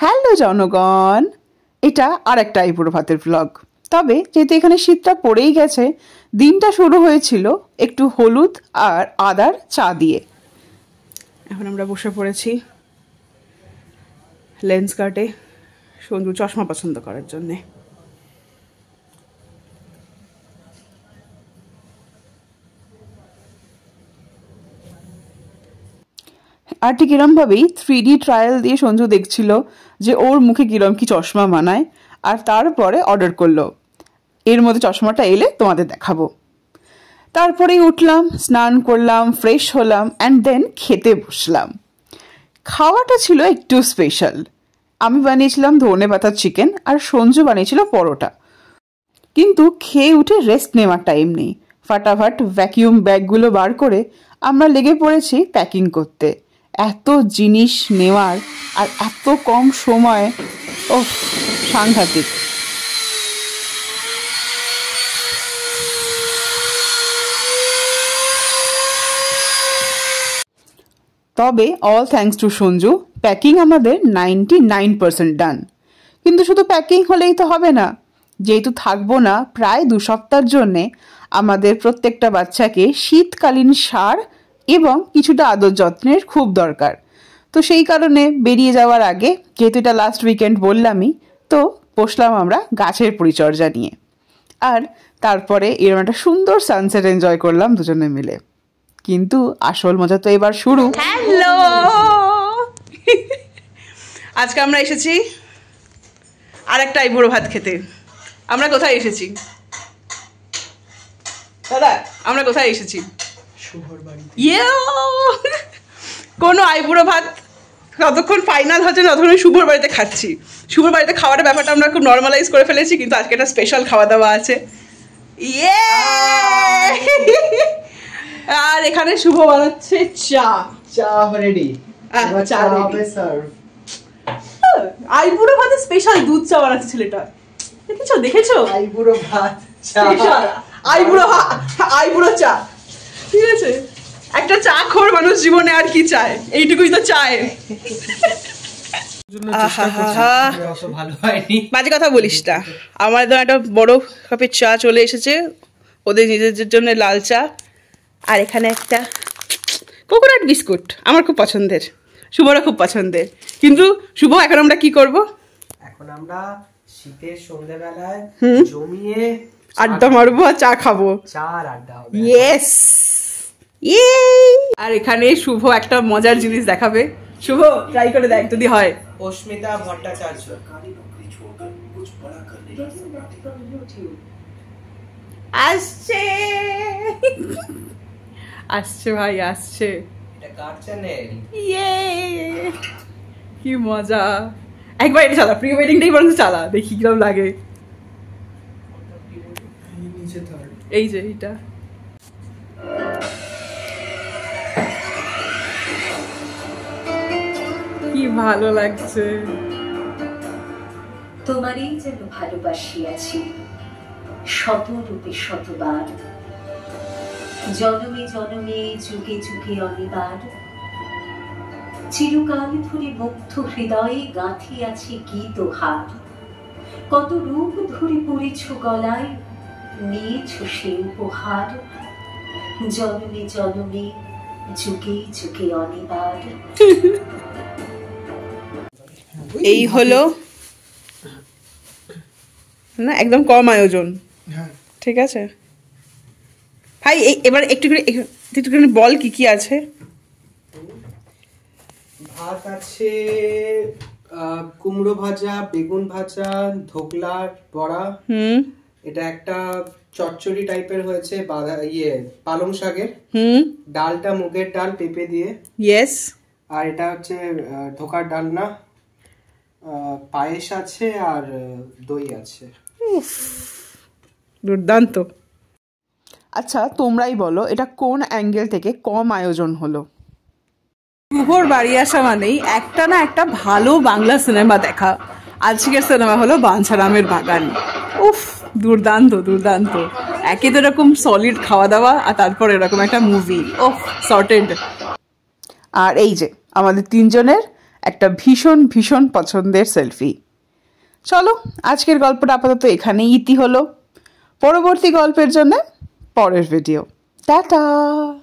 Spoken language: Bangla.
হ্যালো জনগণ, এটা আর একটা আইবুড়ো ভাতের ব্লগ। তবে যেহেতু এখানে শীতটা পড়েই গেছে, দিনটা শুরু হয়েছিল একটু হলুদ আর আদার চা দিয়ে। এখন আমরা বসে পড়েছি লেন্স কার্টে সঞ্জু চশমা পছন্দ করার জন্যে। আর ঠিক এরমভাবেই 3D ট্রায়াল দিয়ে সঞ্জু দেখছিল যে ওর মুখে কিরম কি চশমা মানায়, আর তারপরে অর্ডার করলো। এর মধ্যে চশমাটা এলে তোমাদের দেখাবো। তারপরেই উঠলাম, স্নান করলাম, ফ্রেশ হলাম, অ্যান্ড দেন খেতে বসলাম। খাওয়াটা ছিল একটু স্পেশাল। আমি বানিয়েছিলাম ধনে পাতার চিকেন আর সঞ্জু বানিয়েছিল পরোটা। কিন্তু খেয়ে উঠে রেস্ট নেওয়ার টাইম নেই। ফাটাফাট ভ্যাকিউম ব্যাগগুলো বার করে আমরা লেগে পড়েছি প্যাকিং করতে। এত জিনিস নেওয়ার আর এত কম সময়, ও সাংঘাতিক। তবে all thanks to Sanju, packing আমাদের 99% ডান। কিন্তু শুধু প্যাকিং হলেই তো হবে না। যেহেতু থাকবো না প্রায় 2 সপ্তাহের জন্যে, আমাদের প্রত্যেকটা বাচ্চাকে শীতকালীন সার এবং কিছুটা আদর যত্নের খুব দরকার। তো সেই কারণে বেরিয়ে যাওয়ার আগে, যেহেতু এটা লাস্ট উইকেন্ড বললামই, তো বসলাম আমরা গাছের পরিচর্যা নিয়ে। আর তারপরে এরকম একটা সুন্দর সানসেট এনজয় করলাম দুজনে মিলে। কিন্তু আসল মজা তো এবার শুরু। হ্যালো, আজকে আমরা এসেছি আর একটা আইবুড়ো ভাত খেতে। আমরা কোথায় এসেছি দাদা? আমরা কোথায় এসেছি? শুভর বাড়ি। কোনো আইবুড়ো ভাত ততক্ষণ ফাইনাল হচ্ছে না ততক্ষণ শুভর বাড়িতে খাচ্ছি। শুভর বাড়িতে খাওয়ার ব্যাপারটা আমরা খুব নর্মালাইজ করে ফেলেছি, কিন্তু আজকে একটা স্পেশাল খাওয়া দাওয়া আছে। আর এখানে শুভ বানাচ্ছে চা। চা রেডি, চা হবে সার্ভ। আইবুড়ো ভাতে স্পেশাল দুধ চা বানাচ্ছে ছেলেটা। দেখেছো আইবুড়ো ভাত চা, আইবুড়ো চা। ঠিক আছে, একটা চা খোর মানুষ জীবনে আর কি চায়? এইটুকুই তো চায়। বাজে কথা বলিস না। আমার তো একটা বড় কাপের চা চলে এসেছে, ওদের নিজেদের জন্য লাল চা। আর এখানে একটা কোকোনাট বিস্কুট, আমার খুব পছন্দের, শুভরা খুব পছন্দের। কিন্তু শুভ, এখন আমরা কি করব? এখন আমরা শীতের সন্ধ্যাবেলায় জমিয়ে আড্ডা মারবো আর চা খাবো। চার আড্ডা হবে। ইয়েস, আর এখানে শুভ একটা মজার জিনিস দেখাবে। শুভ, ট্রাই করে দেখ যদি হয়। অস্মিতা ভট্টাচার্য আসছে, আসছে ভাই, আসছে। এটা কার চ্যানেল? ইয়ে, কি মজা। একবার এটা চালা, প্রি ওয়েডিংটাই বরং চালা, দেখি কিরকম লাগে। এই যে এটা কি ভালো লাগছে। তোমারই যেন ভালোবাসিয়াছি শত রূপে শতবার, জনমে জনমে যুগে যুগে অনিবার, চিরকাল ধরে মুগ্ধ হৃদয়ে গাঁথিয়াছি গীত হার, কত রূপ ধরে পড়েছ গলায়, নিয়েছ সে উপহার, জনমে জনমে যুগে যুগে অনিবার। এই হলো না, একদম কম আয়োজন। ঠিক আছে ভাই, এবার একটুখানি বল কি কি আছে। ভাত আছে, কুমড়ো ভাজা, বেগুন ভাজা, ধোকলা, বড়া। এটা একটা চচ্চড়ি টাইপের হয়েছে, পালং শাকের। ডালটা মুগের ডাল পেঁপে দিয়ে। ইয়েস। আর এটা হচ্ছে ধোকার ডালনা, পায়েস আছে আর দই আছে। দুর্দান্ত। আচ্ছা, তোমরাই বলো এটা কোন অ্যাঙ্গেল থেকে কম আয়োজন হলো? শুভর বাড়ি আসা মানেই একটা না একটা ভালো বাংলা সিনেমা দেখা। আজকের সিনেমা হলো বাঞ্ছারামের বাগান। উফ, দুর্দান্ত দুর্দান্ত। একে তো এরকম সলিড খাওয়া দাওয়া, আর তারপর এরকম একটা মুভি। ওফ, সর্টেড। আর এই যে আমাদের 3 জনের একটা ভীষণ ভীষণ পছন্দের সেলফি। চলো আজকের গল্পটা আপাতত এখানেই ইতি হলো। পরবর্তী গল্পের জন্য পরের ভিডিও। টাটা।